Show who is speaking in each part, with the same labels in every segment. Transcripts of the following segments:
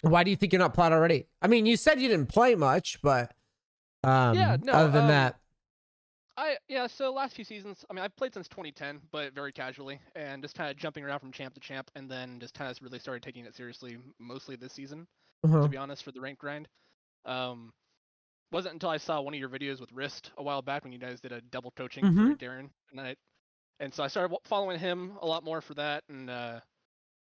Speaker 1: Why do you think you're not plat already? I mean, you said you didn't play much, but
Speaker 2: Yeah, no.
Speaker 1: other than that,
Speaker 2: So last few seasons, I mean, I've played since 2010, but very casually, and just kind of jumping around from champ to champ, and then just kind of really started taking it seriously, mostly this season, to
Speaker 1: uh-huh.
Speaker 2: be honest, for the rank grind. Um, wasn't until I saw one of your videos with Wrist a while back when you guys did a double coaching for Darren, and so I started following him a lot more for that, and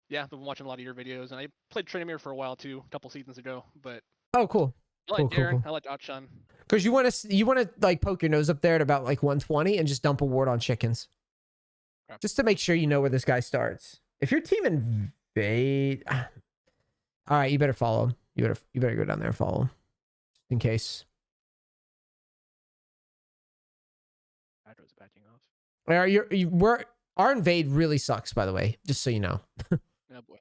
Speaker 2: yeah, I've been watching a lot of your videos, and I played Trinamir for a while too, a couple seasons ago, but
Speaker 1: Oh, cool.
Speaker 2: I like Darren, I like Achan.
Speaker 1: Because you want to like poke your nose up there at about like 120 and just dump a ward on chickens, just to make sure you know where this guy starts. If your team invade, all right, you better follow him. You better go down there and follow him, in case.
Speaker 2: Adro's backing off.
Speaker 1: Our invade really sucks, by the way, just so you know.
Speaker 2: Oh boy.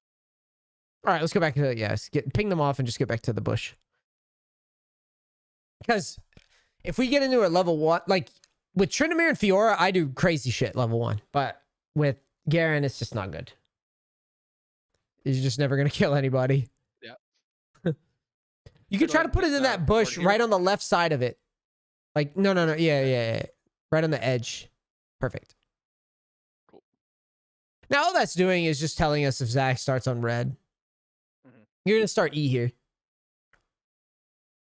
Speaker 1: All right, let's go back to ping them off and just get back to the bush. Because if we get into a level 1, like with Trinamir and Fiora, I do crazy shit level 1. But with Garen, it's just not good. He's just never going to kill anybody.
Speaker 2: Yeah.
Speaker 1: You could try to put it in that bush right on the left side of it. Like, no. Yeah. Right on the edge. Perfect.
Speaker 2: Cool.
Speaker 1: Now, all that's doing is just telling us if Zach starts on red. You're going to start E here.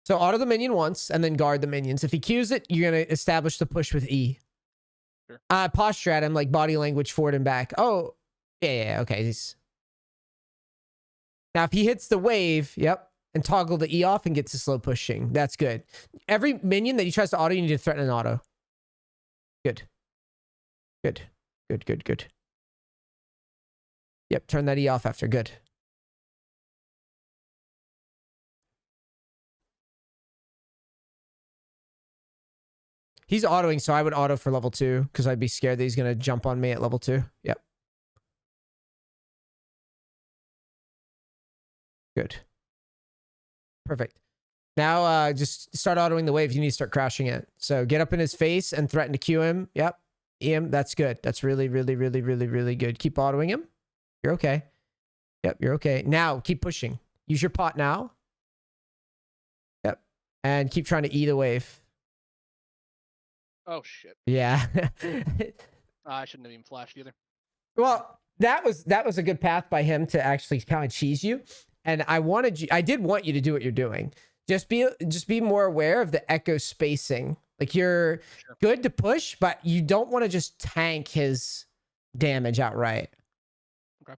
Speaker 1: So auto the minion once and then guard the minions. If he Qs it, you're going to establish the push with E.
Speaker 2: Sure.
Speaker 1: Posture at him, like body language forward and back. Oh, yeah, okay. Now, if he hits the wave, yep, and toggle the E off and gets to slow pushing. That's good. Every minion that he tries to auto, you need to threaten an auto. Good. Yep, turn that E off after. Good. He's autoing, so I would auto for level 2 because I'd be scared that he's going to jump on me at level 2. Yep. Good. Perfect. Now, just start autoing the wave. You need to start crashing it. So get up in his face and threaten to Q him. Yep. EM, that's good. That's really good. Keep autoing him. You're okay. Yep, you're okay. Now, keep pushing. Use your pot now. Yep. And keep trying to E the wave.
Speaker 2: Oh, shit.
Speaker 1: Yeah.
Speaker 2: I shouldn't have even flashed either.
Speaker 1: Well, that was a good path by him to actually kind of cheese you. And I did want you to do what you're doing. Just be more aware of the echo spacing. Like you're good to push, but you don't want to just tank his damage outright.
Speaker 2: Okay.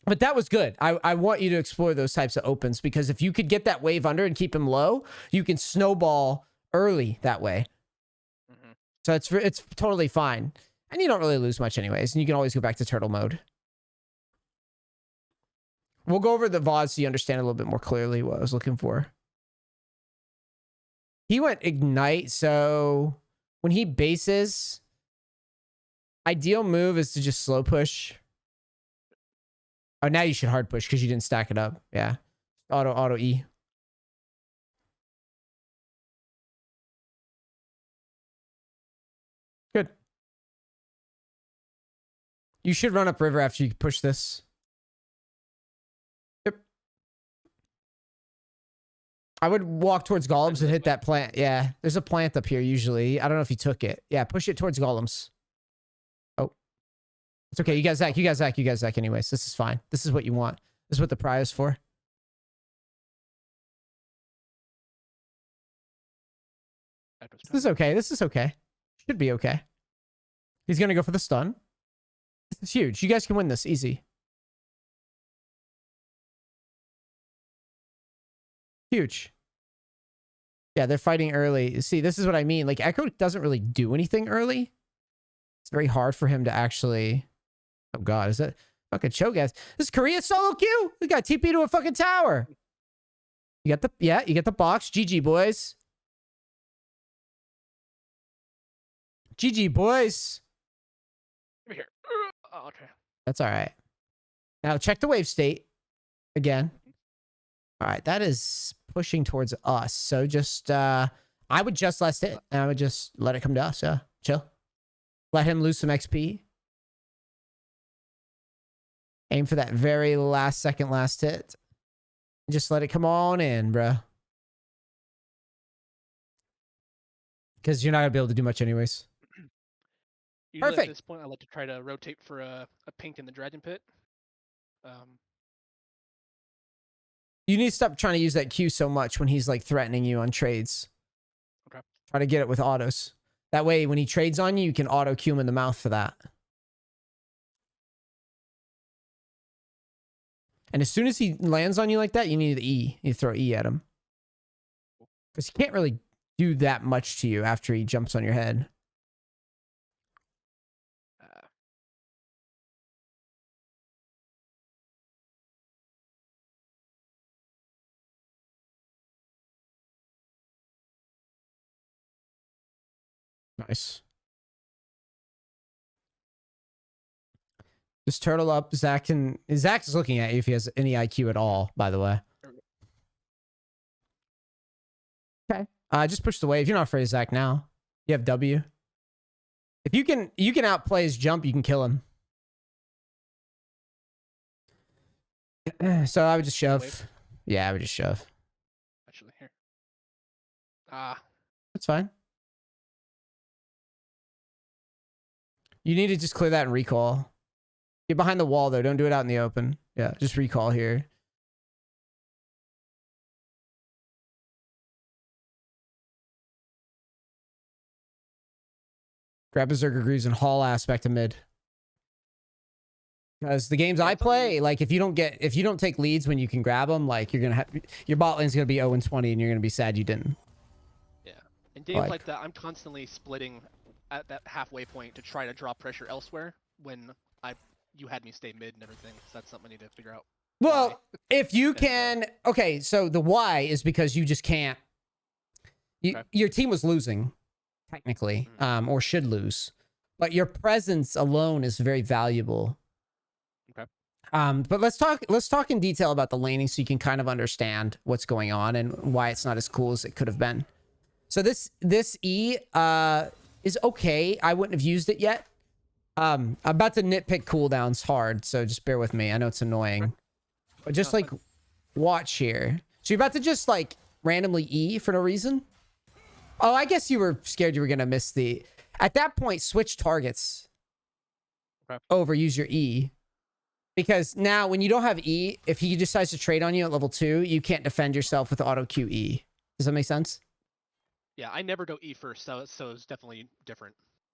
Speaker 1: But that was good. I want you to explore those types of opens because if you could get that wave under and keep him low, you can snowball early that way. So it's totally fine. And you don't really lose much anyways. And you can always go back to turtle mode. We'll go over the VOD so you understand a little bit more clearly what I was looking for. He went Ignite, so when he bases, ideal move is to just slow push. Oh, now you should hard push because you didn't stack it up. Yeah. Auto E. Good. You should run up river after you push this. Yep. I would walk towards golems and hit that plant. Yeah, there's a plant up here usually. I don't know if you took it. Yeah, push it towards golems. Oh. It's okay. You got Zach anyways. This is fine. This is what you want. This is what the pry is for. This is okay. Should be okay. He's going to go for the stun. This is huge. You guys can win this. Easy. Huge. Yeah, they're fighting early. See, this is what I mean. Like, Echo doesn't really do anything early. It's very hard for him to actually... Oh, God. Is that... Fucking Cho'Gath. This is Korea solo queue. We got TP to a fucking tower. You got the... Yeah, you get the box. GG, boys. GG, boys.
Speaker 2: Over here. Oh, okay.
Speaker 1: That's all right. Now, check the wave state. Again. All right, that is pushing towards us. So just, I would just last hit. And I would just let it come to us. Yeah, chill. Let him lose some XP. Aim for that very last second last hit. Just let it come on in, bruh. Because you're not going to be able to do much anyways.
Speaker 2: Usually
Speaker 1: Perfect.
Speaker 2: at this point, I like to try to rotate for a pink in the dragon pit.
Speaker 1: You need to stop trying to use that Q so much when he's like threatening you on trades.
Speaker 2: Okay.
Speaker 1: Try to get it with autos. That way, when he trades on you, you can auto Q him in the mouth for that. And as soon as he lands on you like that, you need the E. You throw E at him. Because he can't really do that much to you after he jumps on your head. Nice. Just turtle up. Zach is looking at you if he has any IQ at all, by the way. Okay. Just push the wave. You're not afraid of Zach now. You have W. If you can outplay his jump, you can kill him. So I would just shove.
Speaker 2: Wave?
Speaker 1: Yeah, I would just shove.
Speaker 2: Actually, here.
Speaker 1: That's fine. You need to just clear that and recall. Get behind the wall, though. Don't do it out in the open. Yeah, just recall here. Grab Berserker Greaves and haul aspect to mid. Because the games I play, like if you don't take leads when you can grab them, like you're gonna have your bot lane's gonna be 0-20 and you're gonna be sad you didn't.
Speaker 2: Yeah, in games like that, I'm constantly splitting at that halfway point to try to draw pressure elsewhere when you had me stay mid and everything. So that's something I need to figure out.
Speaker 1: Well,
Speaker 2: why.
Speaker 1: if you can, okay. So the why is because you just can't. Your team was losing, technically, or should lose, but your presence alone is very valuable.
Speaker 2: Okay.
Speaker 1: But let's talk in detail about the laning so you can kind of understand what's going on and why it's not as cool as it could have been. So this E is okay. I wouldn't have used it yet. I'm about to nitpick cooldowns hard, so just bear with me. I know it's annoying, but just like watch here. So you're about to just like randomly E for no reason. Oh, I guess you were scared you were gonna miss the. At that point, switch targets over. Use your E. Because now when you don't have E, if he decides to trade on you at level 2, you can't defend yourself with auto QE. Does that make sense?
Speaker 2: Yeah, I never go E first, so it's definitely different.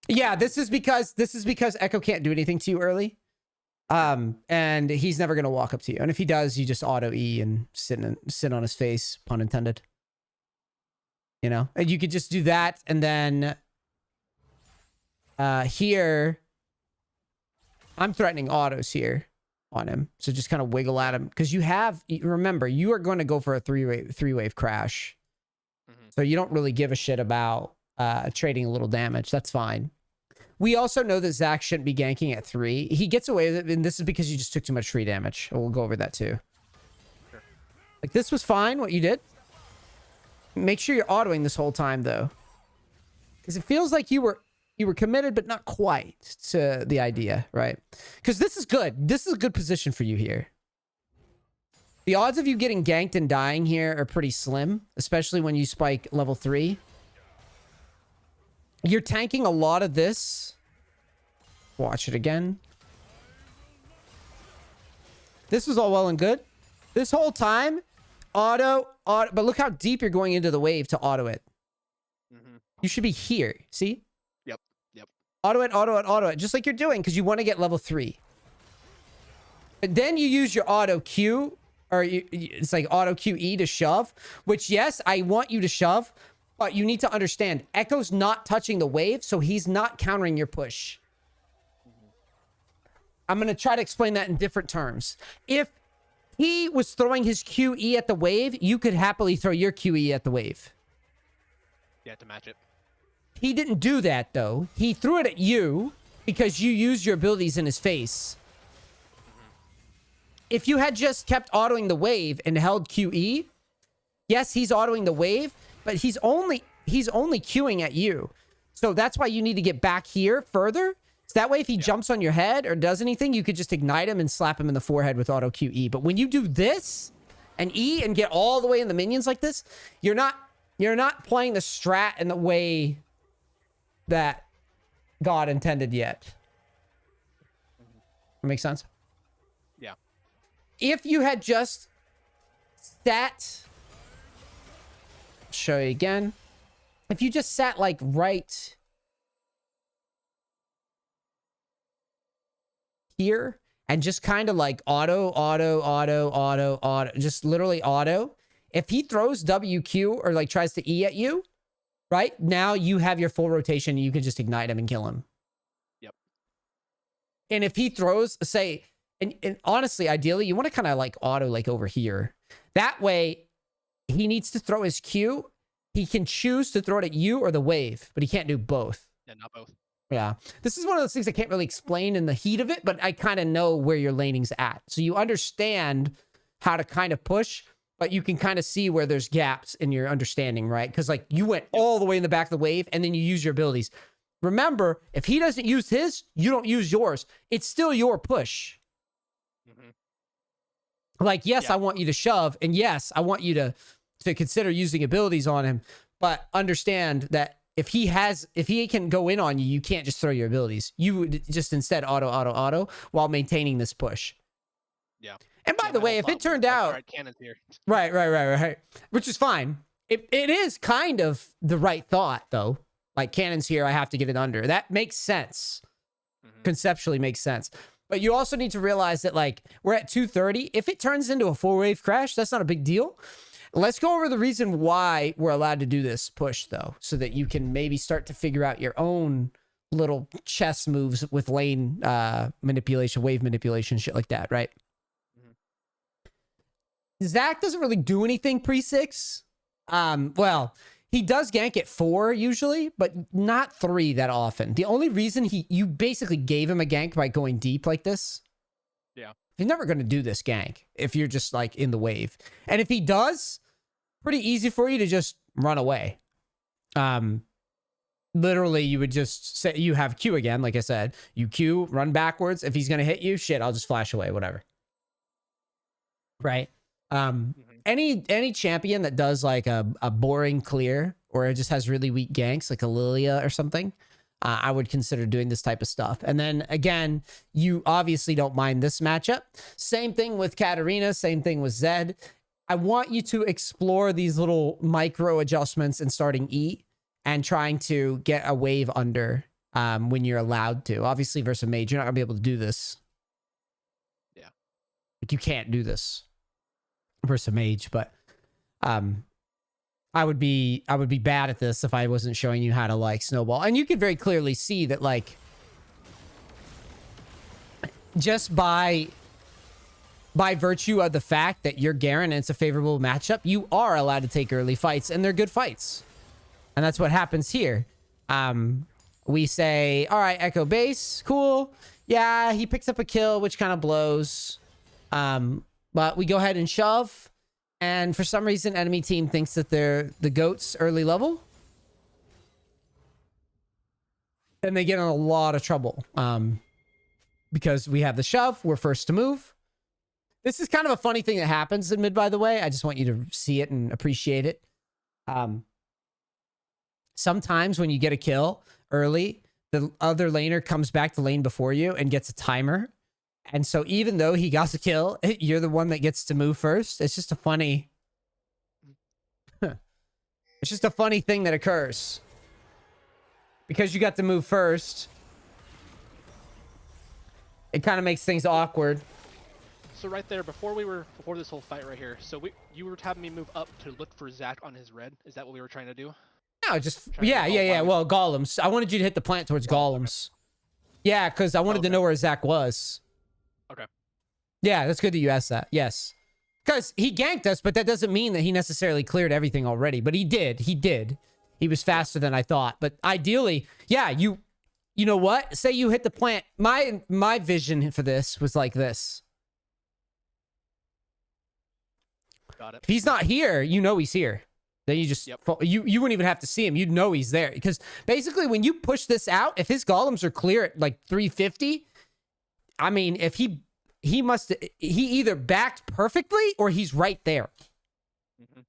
Speaker 1: Yeah, this is because Echo can't do anything to you early. And he's never gonna walk up to you. And if he does, you just auto E and sit on his face, pun intended. You know? And you could just do that, and then here I'm threatening autos here on him. So just kind of wiggle at him. Because remember, you are going to go for a three-wave crash. So you don't really give a shit about trading a little damage. That's fine. We also know that Zach shouldn't be ganking at 3. He gets away with it, and this is because you just took too much free damage. We'll go over that too.
Speaker 2: Sure.
Speaker 1: Like, this was fine, what you did. Make sure you're autoing this whole time, though. Because it feels like you were committed, but not quite to the idea, right? Because this is good. This is a good position for you here. The odds of you getting ganked and dying here are pretty slim, especially when you spike level 3. You're tanking a lot of this. Watch it again. This was all well and good. This whole time, auto, but look how deep you're going into the wave to auto it. You should be here. See?
Speaker 2: Yep.
Speaker 1: Auto it, just like you're doing, because you want to get level 3. But then you use your auto Q, or it's like auto QE to shove, which, yes, I want you to shove, but you need to understand, Echo's not touching the wave, so he's not countering your push. I'm going to try to explain that in different terms. If he was throwing his QE at the wave, you could happily throw your QE at the wave.
Speaker 2: Yeah, to match it.
Speaker 1: He didn't do that, though. He threw it at you because you used your abilities in his face. If you had just kept autoing the wave and held QE, yes, he's autoing the wave, but he's only queuing at you. So that's why you need to get back here further. So that way, if he jumps on your head or does anything, you could just ignite him and slap him in the forehead with auto QE. But when you do this, and E and get all the way in the minions like this, you're not playing the strat in the way that God intended yet. That makes sense?
Speaker 2: Yeah.
Speaker 1: If you had just sat, show you again. If you just sat like right here and just kind of like auto, just literally auto. If he throws WQ or like tries to E at you, right? Now you have your full rotation. And you can just ignite him and kill him.
Speaker 2: Yep.
Speaker 1: And if he throws, say, and honestly, ideally, you want to kind of like auto like over here. That way, he needs to throw his Q. He can choose to throw it at you or the wave, but he can't do both.
Speaker 2: Yeah, not both.
Speaker 1: Yeah. This is one of those things I can't really explain in the heat of it, but I kind of know where your laning's at. So you understand how to kind of push, but you can kind of see where there's gaps in your understanding, right? Because like you went all the way in the back of the wave and then you use your abilities. Remember, if he doesn't use his, you don't use yours. It's still your push. Like, yes, I want you to shove, and yes, I want you to consider using abilities on him, but understand that if he can go in on you, you can't just throw your abilities. You would just instead auto while maintaining this push.
Speaker 2: Yeah.
Speaker 1: And by the way, if it turned out
Speaker 2: cannons here.
Speaker 1: Right, which is fine. It is kind of the right thought though. Like cannons here, I have to get it under. That makes sense. Conceptually makes sense. But you also need to realize that like we're at 230. If it turns into a full wave crash, that's not a big deal. Let's go over the reason why we're allowed to do this push though, so that you can maybe start to figure out your own little chess moves with lane manipulation, wave manipulation, shit like that, right? Zach doesn't really do anything pre-6. Well, he does gank at 4 usually, but not 3 that often. The only reason you basically gave him a gank by going deep like this.
Speaker 2: Yeah.
Speaker 1: He's never going to do this gank if you're just like in the wave. And if he does, pretty easy for you to just run away. Literally, you would just say you have Q again, like I said. You Q, run backwards. If he's going to hit you, shit, I'll just flash away, whatever. Right? Any champion that does like a boring clear or it just has really weak ganks, like a Lilia or something, I would consider doing this type of stuff. And then again, you obviously don't mind this matchup. Same thing with Katarina, same thing with Zed. I want you to explore these little micro adjustments in starting E and trying to get a wave under when you're allowed to. Obviously versus a mage, you're not gonna be able to do this.
Speaker 2: Yeah.
Speaker 1: Like you can't do this versus a mage, but I would be bad at this if I wasn't showing you how to like snowball. And you can very clearly see that like just by virtue of the fact that you're Garen and it's a favorable matchup, you are allowed to take early fights and they're good fights. And that's what happens here. We say, all right, Echo base, cool. Yeah, he picks up a kill, which kind of blows. But we go ahead and shove. And for some reason, enemy team thinks that they're the GOATs early level. And they get in a lot of trouble. Because we have the shove, we're first to move. This is kind of a funny thing that happens in mid, by the way. I just want you to see it and appreciate it. Sometimes when you get a kill early, the other laner comes back to lane before you and gets a timer. And so even though he got the kill, you're the one that gets to move first. It's just a funny... It's just a funny thing that occurs. Because you got to move first, it kind of makes things awkward.
Speaker 2: So right there, before this whole fight right here, so you were having me move up to look for Zach on his red. Is that what we were trying to do?
Speaker 1: No, just... Yeah. Well, golems. I wanted you to hit the plant towards golems. Yeah, because I wanted to know where Zach was.
Speaker 2: Okay.
Speaker 1: Yeah, that's good that you asked that. Yes. Because he ganked us, but that doesn't mean that he necessarily cleared everything already. But he did. He was faster than I thought. But ideally, yeah, you know what? Say you hit the plant. My vision for this was like this.
Speaker 2: Got it.
Speaker 1: If he's not here, you know he's here. Then you just... You wouldn't even have to see him. You'd know he's there. Because basically, when you push this out, if his golems are clear at like 350... I mean, if he he either backed perfectly or he's right there.
Speaker 2: Mm-hmm.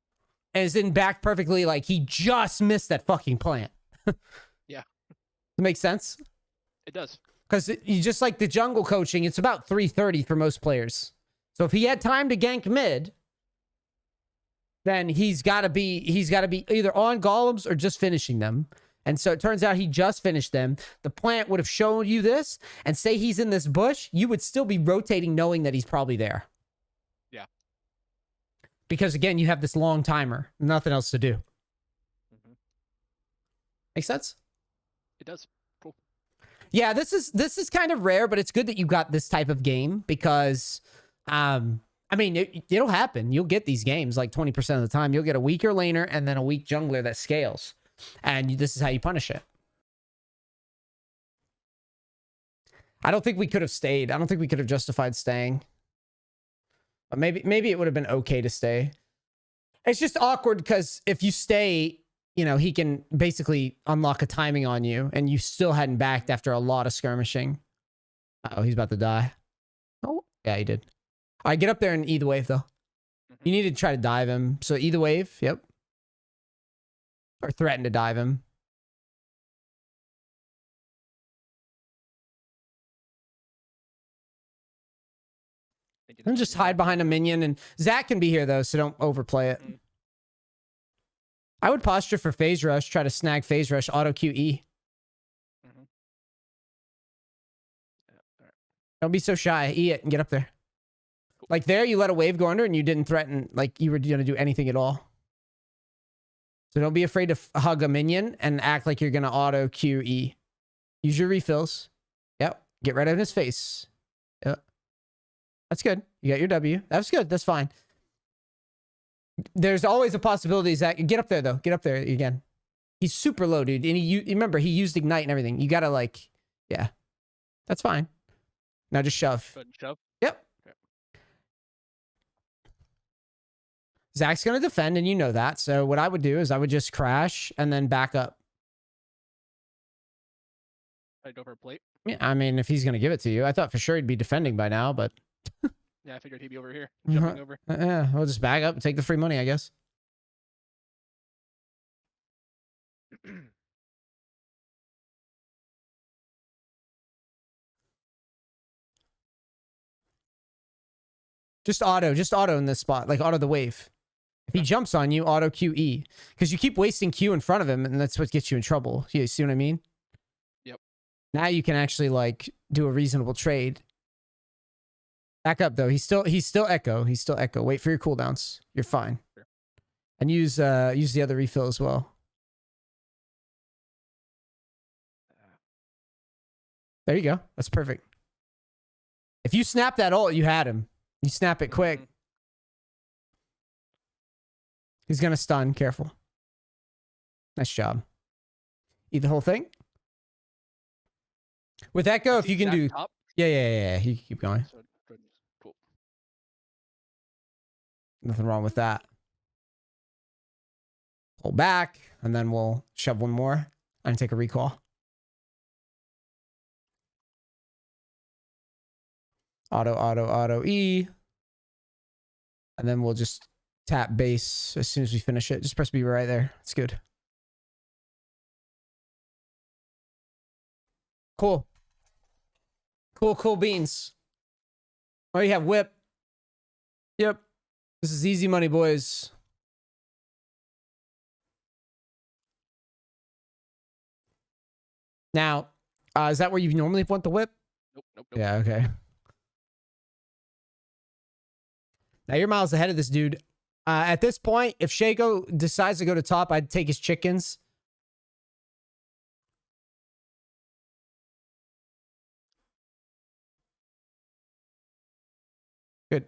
Speaker 1: As in backed perfectly, like he just missed that fucking plant.
Speaker 2: Yeah.
Speaker 1: That makes sense?
Speaker 2: It does.
Speaker 1: Because you just like the jungle coaching, it's about 330 for most players. So if he had time to gank mid, then he's got to be either on golems or just finishing them. And so it turns out he just finished them. The plant would have shown you this, and say he's in this bush, you would still be rotating knowing that he's probably there.
Speaker 2: Yeah.
Speaker 1: Because again, you have this long timer, nothing else to do.
Speaker 2: Mm-hmm.
Speaker 1: Make sense?
Speaker 2: It does. Cool.
Speaker 1: Yeah, this is kind of rare, but it's good that you got this type of game because, I mean, it'll happen. You'll get these games like 20% of the time. You'll get a weaker laner and then a weak jungler that scales. And this is how you punish it. I don't think we could have stayed. I don't think we could have justified staying. But maybe it would have been okay to stay. It's just awkward because if you stay, you know, he can basically unlock a timing on you and you still hadn't backed after a lot of skirmishing. Uh-oh, he's about to die. Oh, yeah, he did. All right, get up there and E the wave, though. You need to try to dive him. So E the wave, yep. Or threaten to dive him. And just hide behind a minion. And Zach can be here, though, so don't overplay it.
Speaker 2: Mm-hmm.
Speaker 1: I would posture for phase rush, try to snag phase rush, auto QE.
Speaker 2: Mm-hmm. Yeah, all right.
Speaker 1: Don't be so shy. E it and get up there. Cool. Like there, you let a wave go under and you didn't threaten like you were going to do anything at all. So don't be afraid to hug a minion and act like you're going to auto QE. Use your refills. Yep. Get right in his face. Yep. That's good. You got your W. That's good. That's fine. There's always a possibility that get up there though. Get up there again. He's super low, dude. And remember, he used ignite and everything. You got to like, yeah, that's fine. Now just shove.
Speaker 2: Go ahead and shove.
Speaker 1: Yep. Okay. Zach's going to defend and you know that. So what I would do is I would just crash and then back up.
Speaker 2: I'd go for a plate.
Speaker 1: Yeah, I mean, if he's going to give it to you, I thought for sure he'd be defending by now, but.
Speaker 2: Yeah, I figured he'd be over here, jumping over.
Speaker 1: Yeah, we'll just back up and take the free money, I guess. Just auto in this spot, like auto the wave. If he jumps on you, auto QE. Because you keep wasting Q in front of him, and that's what gets you in trouble. You see what I mean?
Speaker 2: Yep.
Speaker 1: Now you can actually like do a reasonable trade. Back up though. He's still echo. He's still echo. Wait for your cooldowns. You're fine. Sure. And use the other refill as well. There you go. That's perfect. If you snap that ult, you had him. You snap it quick. He's gonna stun. Careful. Nice job. Eat the whole thing. With Echo, if you can do...
Speaker 2: Top.
Speaker 1: Yeah. You keep going.
Speaker 2: Cool.
Speaker 1: Nothing wrong with that. Pull back, and then we'll shove one more and take a recall. Auto, E. And then we'll just tap base as soon as we finish it. Just press B right there. It's good. Cool. Cool beans. Oh, you have whip. Yep. This is easy money, boys. Now, is that where you normally want the whip?
Speaker 2: Nope.
Speaker 1: Yeah, okay. Now you're miles ahead of this dude. At this point, if Shaco decides to go to top, I'd take his chickens. Good.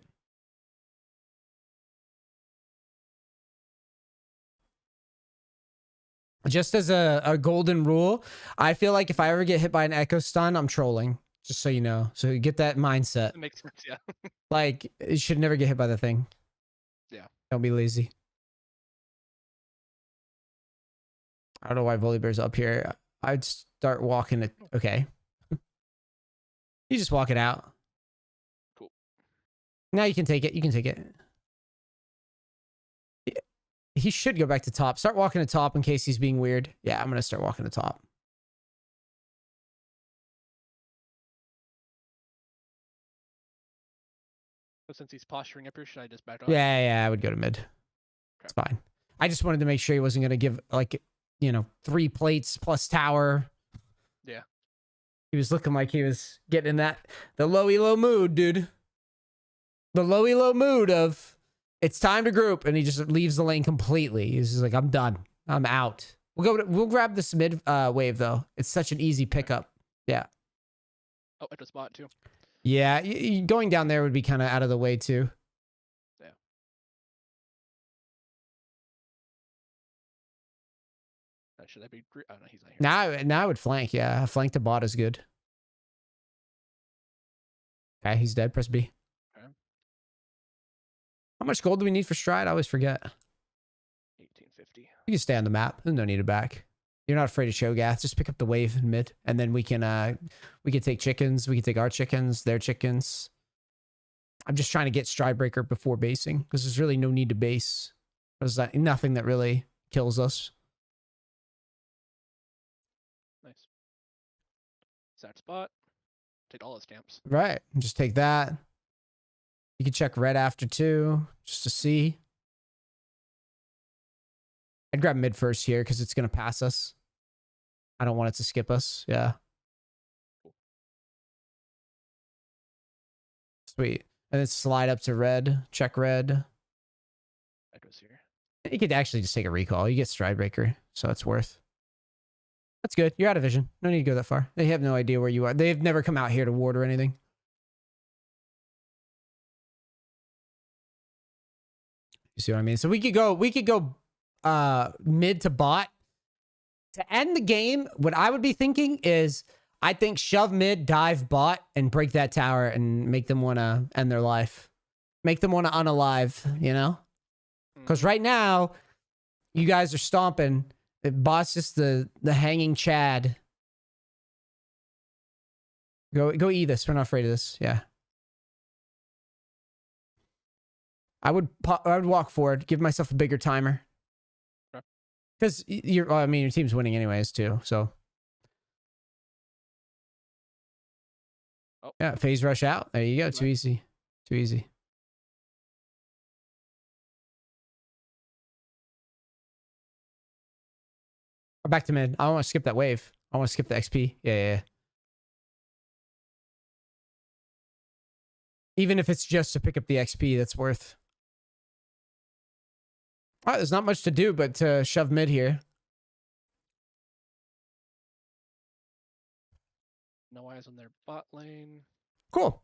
Speaker 1: Just as a golden rule, I feel like if I ever get hit by an echo stun, I'm trolling. Just so you know. So you get that mindset.
Speaker 2: It makes sense, yeah.
Speaker 1: Like, you should never get hit by the thing.
Speaker 2: Yeah.
Speaker 1: Don't be lazy. I don't know why Volibear's up here. I'd start walking it. Okay. You just walk it out.
Speaker 2: Cool.
Speaker 1: Now you can take it. You can take it. He should go back to top. Start walking to top in case he's being weird. Yeah, I'm going to start walking to top.
Speaker 2: So since he's posturing up here, should I just back off?
Speaker 1: Yeah, I would go to mid. Okay. It's fine. I just wanted to make sure he wasn't going to give, like, 3 plates plus tower.
Speaker 2: Yeah.
Speaker 1: He was looking like he was getting in the low mood, dude. The low mood of it's time to group, and he just leaves the lane completely. He's just like, I'm done. I'm out. We'll grab this mid wave though. It's such an easy pickup. Yeah.
Speaker 2: Oh, at the spot too.
Speaker 1: Yeah, going down there would be kind of out of the way too.
Speaker 2: Yeah. Should I be? Oh no, he's not here.
Speaker 1: Now I would flank. Yeah, a flank to bot is good. Okay, he's dead. Press B.
Speaker 2: Okay.
Speaker 1: How much gold do we need for stride? I always forget.
Speaker 2: 1850.
Speaker 1: You can stay on the map. There's no need to back. You're not afraid of Shogath. Just pick up the wave in mid, and then we can take chickens. We can take our chickens, their chickens. I'm just trying to get stride breaker before basing because there's really no need to base. There's nothing that really kills us.
Speaker 2: Nice. Sad spot. Take all his stamps.
Speaker 1: Right. Just take that. You can check red after too, just to see. I'd grab mid first here because it's going to pass us. I don't want it to skip us. Yeah.
Speaker 2: Cool.
Speaker 1: Sweet. And then slide up to red. Check red.
Speaker 2: Echoes here.
Speaker 1: You could actually just take a recall. You get stride breaker, so it's worth. That's good. You're out of vision. No need to go that far. They have no idea where you are. They've never come out here to ward or anything. You see what I mean? So we could go mid to bot. To end the game, what I would be thinking is I think shove mid, dive bot, and break that tower and make them want to end their life. Make them want to unalive, you know? Because right now, you guys are stomping. The bot's just the hanging Chad. Go eat this. We're not afraid of this. Yeah. I would walk forward, give myself a bigger timer. Because your team's winning anyways too. So yeah, phase rush out. There you go. Too easy. Too easy. Or back to mid. I don't want to skip that wave. I want to skip the XP. Yeah. Even if it's just to pick up the XP, that's worth. All right, there's not much to do but to shove mid here.
Speaker 2: No eyes on their bot lane.
Speaker 1: Cool.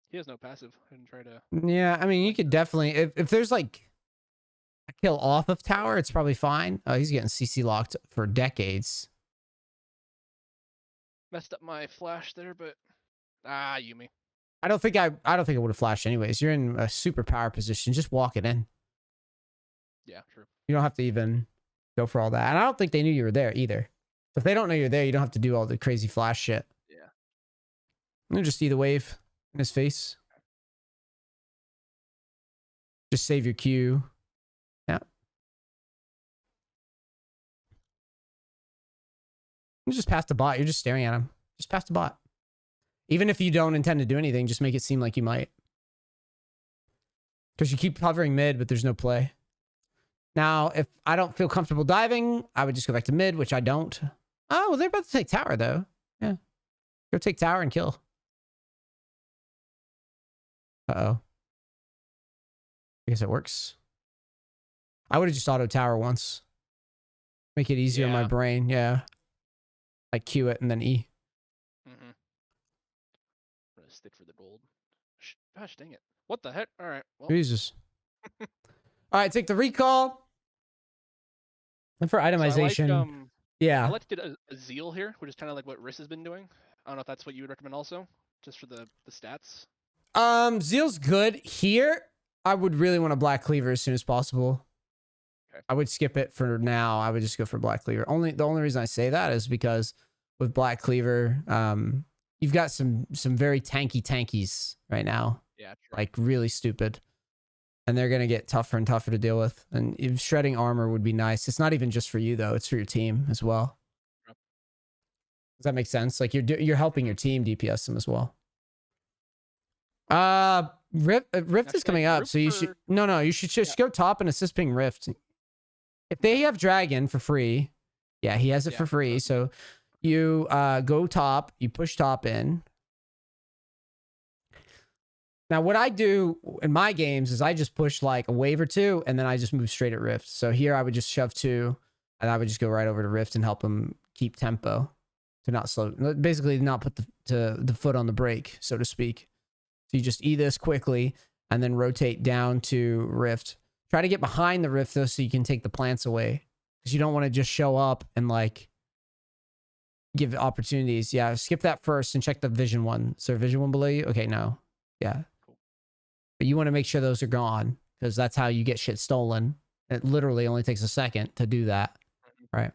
Speaker 2: He has no passive. I didn't try to.
Speaker 1: Yeah, I mean, you could definitely if there's like a kill off of tower, it's probably fine. Oh, he's getting CC locked for decades.
Speaker 2: Messed up my flash there, but Yumi.
Speaker 1: I don't think I would have flashed anyways. You're in a super power position. Just walk it in.
Speaker 2: Yeah, true.
Speaker 1: You don't have to even go for all that. And I don't think they knew you were there either. So if they don't know you're there, you don't have to do all the crazy flash shit.
Speaker 2: Yeah.
Speaker 1: You just see the wave in his face. Just save your Q. Yeah. You just pass the bot. You're just staring at him. Just pass the bot. Even if you don't intend to do anything, just make it seem like you might. Because you keep hovering mid, but there's no play. Now, if I don't feel comfortable diving, I would just go back to mid, which I don't. Oh, well, they're about to take tower, though. Yeah. Go take tower and kill. Uh-oh. I guess it works. I would have just auto tower once. Make it easier in my brain. Yeah. Like Q it and then E.
Speaker 2: Stick for the gold. Gosh dang it. What the heck? All right. Well.
Speaker 1: Jesus. All right, take the recall. And for itemization.
Speaker 2: So
Speaker 1: yeah.
Speaker 2: I like to get a Zeal here, which is kind of like what Riss has been doing. I don't know if that's what you would recommend also, just for the stats.
Speaker 1: Zeal's good. Here, I would really want a Black Cleaver as soon as possible. Okay. I would skip it for now. I would just go for Black Cleaver. The only reason I say that is because with Black Cleaver, you've got some very tankies right now.
Speaker 2: Yeah, true.
Speaker 1: Like really stupid. And they're gonna get tougher and tougher to deal with. And shredding armor would be nice. It's not even just for you though, it's for your team as well.
Speaker 2: Yep.
Speaker 1: Does that make sense? Like you're helping your team DPS them as well. Rift is coming up, so you should you should just go top and assist ping Rift. If they have Dragon for free, yeah, he has it for free. So you go top, you push top in. Now, what I do in my games is I just push like a wave or two, and then I just move straight at Rift. So here I would just shove two, and I would just go right over to Rift and help him keep tempo to not slow, basically not put the foot on the brake, so to speak. So you just E this quickly and then rotate down to Rift. Try to get behind the Rift though so you can take the plants away. Because you don't want to just show up and like give opportunities. Yeah, skip that first and check the vision one. Is there a vision one below you? Okay, no. Yeah. Cool. But you want to make sure those are gone because that's how you get shit stolen. It literally only takes a second to do that. Right.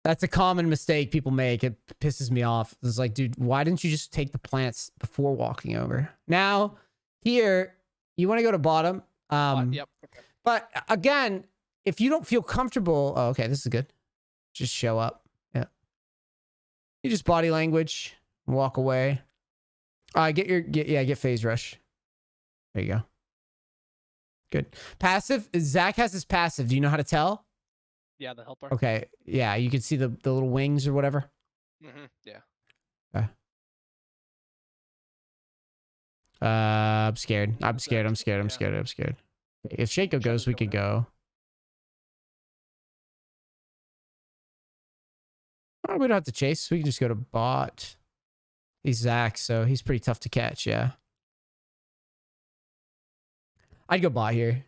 Speaker 1: That's a common mistake people make. It pisses me off. It's like, dude, why didn't you just take the plants before walking over? Now, here, you want to go to bottom.
Speaker 2: Yep. Okay.
Speaker 1: But again, if you don't feel comfortable... Oh, okay, this is good. Just show up. Yeah. You just body language. Walk away. Get phase rush. There you go. Good. Passive. Zach has his passive. Do you know how to tell?
Speaker 2: Yeah, the helper.
Speaker 1: Okay. Yeah, you can see the little wings or whatever.
Speaker 2: Yeah.
Speaker 1: Okay. I'm scared. I'm scared. If Shaco goes, we could go. Oh, we don't have to chase. We can just go to bot. He's Zach, so he's pretty tough to catch, yeah. I'd go bot here.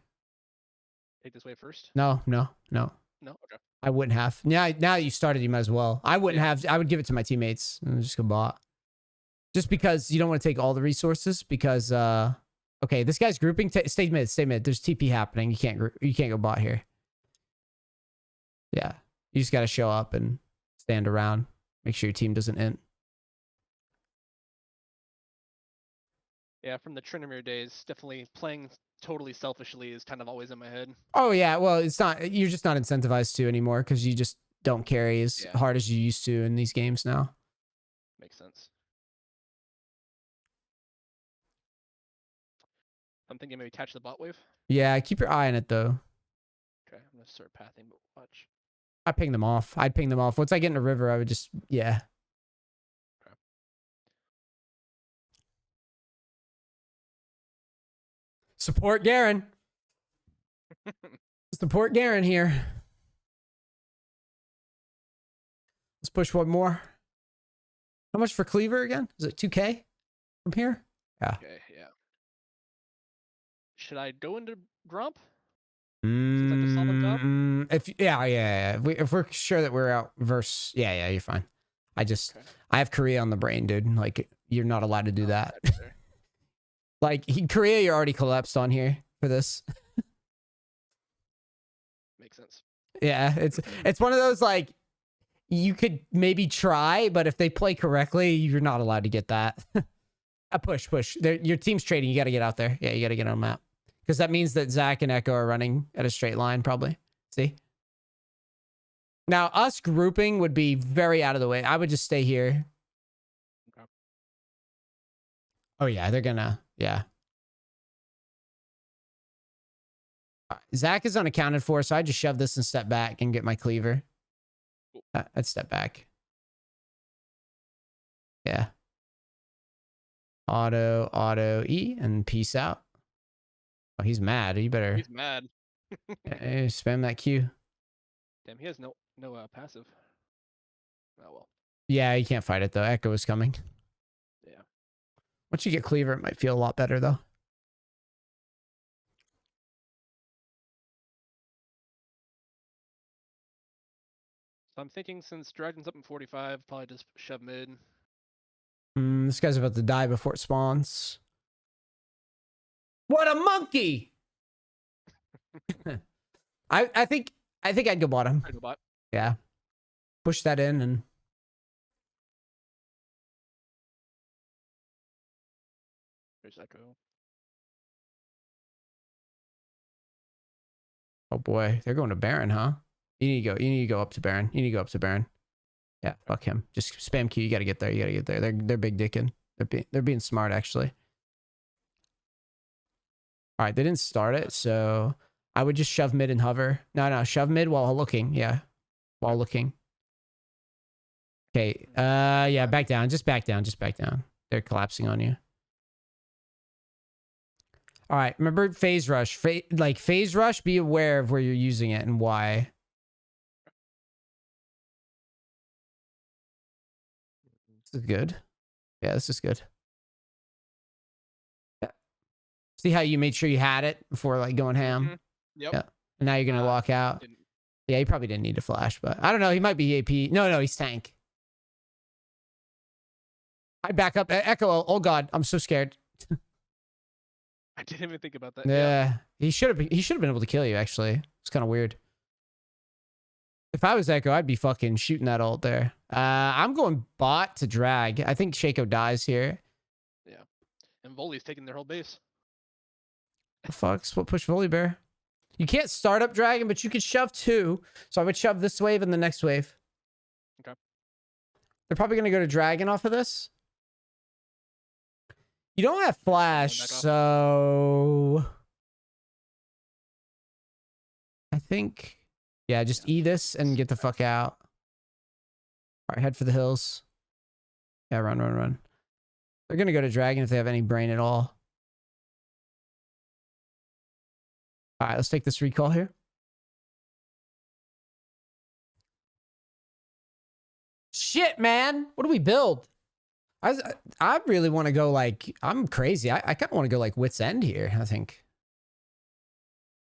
Speaker 2: Take this way first?
Speaker 1: No.
Speaker 2: No? Okay.
Speaker 1: I wouldn't have. Now that you started, you might as well. I wouldn't have. I would give it to my teammates and just go bot. Just because you don't want to take all the resources because, okay, this guy's grouping. Stay mid. There's TP happening. You can't go bot here. Yeah. You just got to show up and stand around. Make sure your team doesn't int.
Speaker 2: Yeah, from the Trinomir days, definitely playing totally selfishly is kind of always in my head.
Speaker 1: Oh, yeah. Well, it's not. You're just not incentivized to anymore because you just don't carry as hard as you used to in these games now.
Speaker 2: Makes sense. I'm thinking maybe catch the bot wave.
Speaker 1: Yeah, keep your eye on it, though.
Speaker 2: Okay, I'm going to start pathing, but watch.
Speaker 1: I'd ping them off. Once I get in a river, I would just, yeah.
Speaker 2: Okay.
Speaker 1: Support Garen. Support Garen here. Let's push one more. How much for Cleaver again? Is it 2K from here? Yeah.
Speaker 2: Okay, yeah. Should I go into Grump?
Speaker 1: If we're sure that we're out verse, you're fine. I have Korea on the brain, dude. Like you're not allowed to do that. Like Korea, you're already collapsed on here for this.
Speaker 2: Makes sense.
Speaker 1: Yeah, it's one of those like you could maybe try, but if they play correctly, you're not allowed to get that. Push. Your team's trading. You got to get out there. Yeah, you got to get on the map. Because that means that Zach and Echo are running at a straight line, probably. See? Now, us grouping would be very out of the way. I would just stay here. Okay. Oh, yeah, they're gonna... Yeah. Zach is unaccounted for, so I just shove this and step back and get my cleaver. I'd step back. Yeah. Auto, E, and peace out. Oh, he's mad. You better...
Speaker 2: He's mad.
Speaker 1: Hey, spam that Q.
Speaker 2: Damn, he has no passive. Oh, well.
Speaker 1: Yeah, you can't fight it, though. Echo is coming.
Speaker 2: Yeah.
Speaker 1: Once you get Cleaver, it might feel a lot better, though.
Speaker 2: So I'm thinking since Dragon's up in 45, probably just shove mid.
Speaker 1: This guy's about to die before it spawns. What a monkey! I think I'd go bottom.
Speaker 2: I'd go bot.
Speaker 1: Yeah. Push that in and...
Speaker 2: There's Echo.
Speaker 1: Oh boy, they're going to Baron, huh? You need to go. You need to go up to Baron. You need to go up to Baron. Yeah, fuck him. Just spam Q. You gotta get there. You gotta get there. They're big dicking. They're being smart actually. All right, they didn't start it, so I would just shove mid and hover. No, shove mid while looking. Yeah, while looking. Okay. Yeah, back down. Just back down. Just back down. They're collapsing on you. All right. Remember phase rush. Phase rush. Be aware of where you're using it and why. This is good. Yeah, this is good. Yeah. See how you made sure you had it before like going ham.
Speaker 2: Mm-hmm. Yep.
Speaker 1: Yeah. And now you're gonna walk out.
Speaker 2: Didn't.
Speaker 1: Yeah, he probably didn't need to flash, but I don't know. He might be AP. No, he's tank. I back up. Echo. Oh god, I'm so scared.
Speaker 2: I didn't even think about that.
Speaker 1: Yeah, he should have been able to kill you. Actually, it's kind of weird. If I was Echo, I'd be fucking shooting that ult there. I'm going bot to drag. I think Shaco dies here.
Speaker 2: Yeah. And Voli's taking their whole base.
Speaker 1: The fuck? Split push Volley Bear. You can't start up dragon, but you can shove two. So I would shove this wave and the next wave.
Speaker 2: Okay.
Speaker 1: They're probably going to go to dragon off of this. You don't have flash, so... I think... Yeah, just E this and get the fuck out. All right, head for the hills. Yeah, run. They're going to go to dragon if they have any brain at all. All right, let's take this recall here. Shit, man. What do we build? I really want to go like... I'm crazy. I kind of want to go like Wit's End here, I think.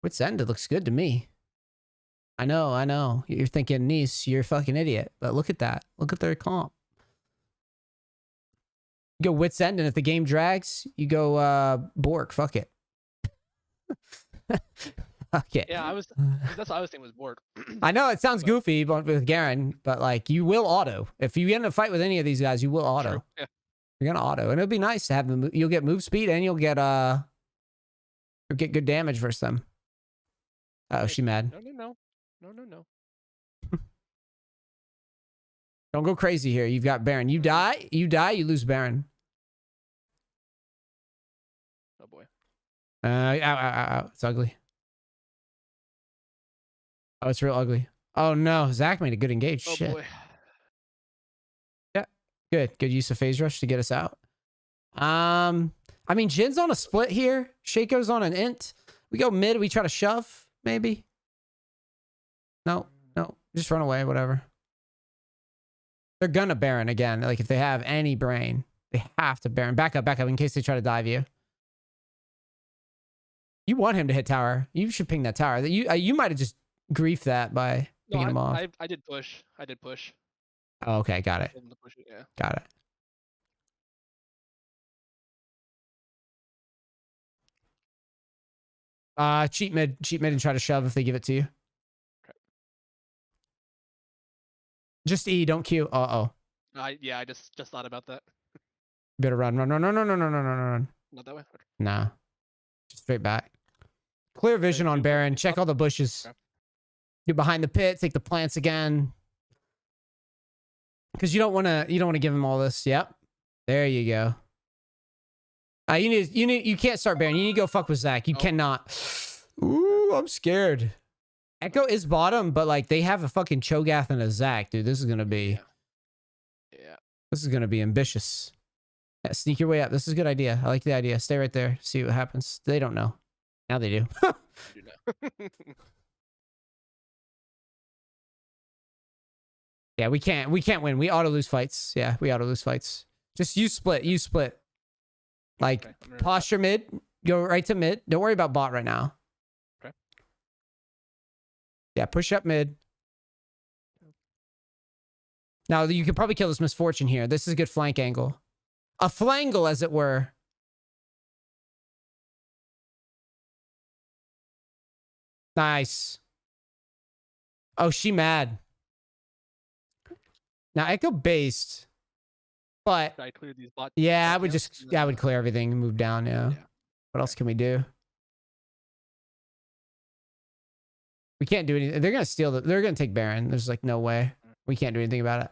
Speaker 1: Wit's End, it looks good to me. I know. You're thinking, NEACE, you're a fucking idiot. But look at that. Look at their comp. You go Wit's End, and if the game drags, you go Bork. Fuck it. Fuck it.
Speaker 2: Yeah, that's what I was thinking was Bork.
Speaker 1: I know it sounds goofy with Garen, but like you will auto. If you get in a fight with any of these guys, you will auto.
Speaker 2: True. Yeah.
Speaker 1: You're gonna auto, and it'll be nice to have them. You'll get move speed, and you'll get good damage versus them. Oh, she mad.
Speaker 2: No.
Speaker 1: Don't go crazy here. You've got Baron. You die, you lose Baron.
Speaker 2: Oh boy.
Speaker 1: Ow. It's ugly. Oh, it's real ugly. Oh no, Zach made a good engage.
Speaker 2: Oh
Speaker 1: Shit.
Speaker 2: boy.
Speaker 1: Yeah. Good use of phase rush to get us out. I mean, Jin's on a split here. Shaco's on an int. We go mid, we try to shove, maybe. No. Just run away, whatever. They're gonna Baron again. Like, if they have any brain, they have to Baron. Back up in case they try to dive you. You want him to hit tower. You should ping that tower. You might have just griefed that by pinging him off.
Speaker 2: I did push.
Speaker 1: Oh, okay, got it.
Speaker 2: Push it, yeah.
Speaker 1: Got it. Cheat mid and try to shove if they give it to you. Just E, don't Q. Uh-oh.
Speaker 2: I just thought about that.
Speaker 1: Better run. No.
Speaker 2: Not that way? Okay.
Speaker 1: Nah. Just straight back. Clear vision on Baron. Check all the bushes.
Speaker 2: Okay.
Speaker 1: Get behind the pit. Take the plants again. Because you don't want to give him all this. Yep. There you go. You can't start Baron. You need to go fuck with Zach. You cannot. Ooh, I'm scared. Echo is bottom, but like they have a fucking Cho'Gath and a Zach, dude. This is gonna be This is gonna be ambitious. Yeah, sneak your way up. This is a good idea. I like the idea. Stay right there. See what happens. They don't know. Now they do. Yeah, we can't win. We auto lose fights. Yeah, we auto lose fights. Just you split. Like posture mid. Go right to mid. Don't worry about bot right now.
Speaker 2: Okay.
Speaker 1: Yeah, push up mid. Now you can probably kill this misfortune here. This is a good flank angle. A flangle, as it were. Nice. Oh, she mad. Now echo based, but
Speaker 2: Should I clear these bot?
Speaker 1: yeah,
Speaker 2: bot
Speaker 1: I would
Speaker 2: camps
Speaker 1: just
Speaker 2: and then,
Speaker 1: I would clear everything and move down. Yeah.
Speaker 2: Yeah.
Speaker 1: What else can we do? We can't do anything. They're gonna steal the. They're gonna take Baron. There's like no way. We can't do anything about it.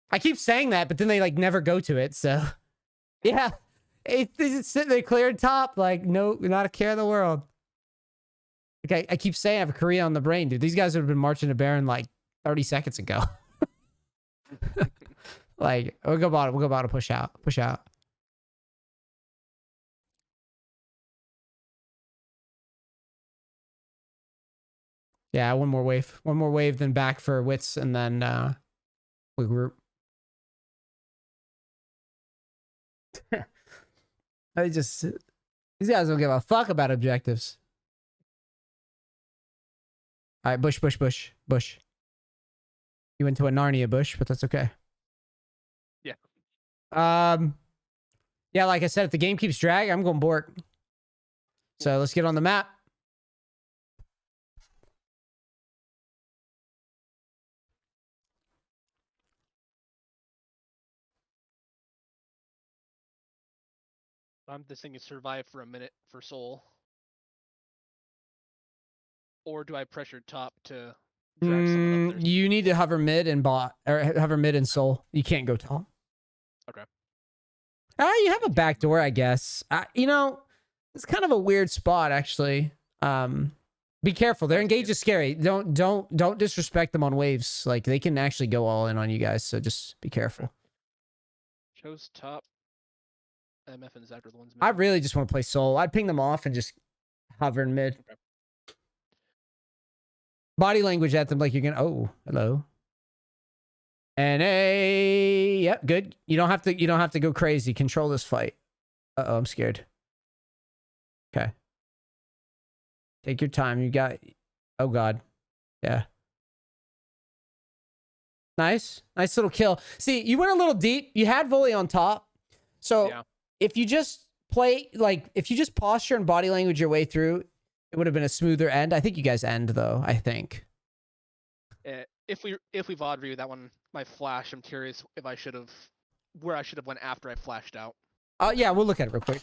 Speaker 1: I keep saying that, but then they like never go to it. So yeah, they cleared top. Like no, not a care in the world. Okay, I keep saying I have a Korea on the brain, dude. These guys would have been marching to Baron like 30 seconds ago. Like we'll go bottom. We'll go bottom. Push out. Push out. Yeah, one more wave. One more wave, then back for wits, and then we group. These guys don't give a fuck about objectives. All right, bush. You went to a Narnia bush, but that's okay.
Speaker 2: Yeah.
Speaker 1: Yeah, like I said, if the game keeps dragging, I'm going Bork. So let's get on the map.
Speaker 2: I'm just thinking survive for a minute for soul. Or do I pressure top to drag someone up there?
Speaker 1: You need to hover mid and bot, or hover mid and soul. You can't go tall.
Speaker 2: Okay.
Speaker 1: You have a back door, I guess. You know, it's kind of a weird spot, actually. Be careful. Their engage is scary. Don't disrespect them on waves. Like they can actually go all in on you guys. So just be careful.
Speaker 2: Chose top. MF and Zach are the ones.
Speaker 1: I really just want to play soul. I'd ping them off and just hover in mid.
Speaker 2: Okay.
Speaker 1: Body language at them like you're gonna. Oh, hello. Yep, good. You don't have to go crazy. Control this fight. Uh-oh, I'm scared. Okay. Take your time. You got. Oh God. Yeah. Nice little kill. See, you went a little deep. You had volley on top. So
Speaker 2: yeah.
Speaker 1: If you just if you just posture and body language your way through, it would have been a smoother end. I think you guys end though. I think.
Speaker 2: If we VOD review that one, my flash, I'm curious if I should have went after I flashed out.
Speaker 1: Yeah, we'll look at it real quick.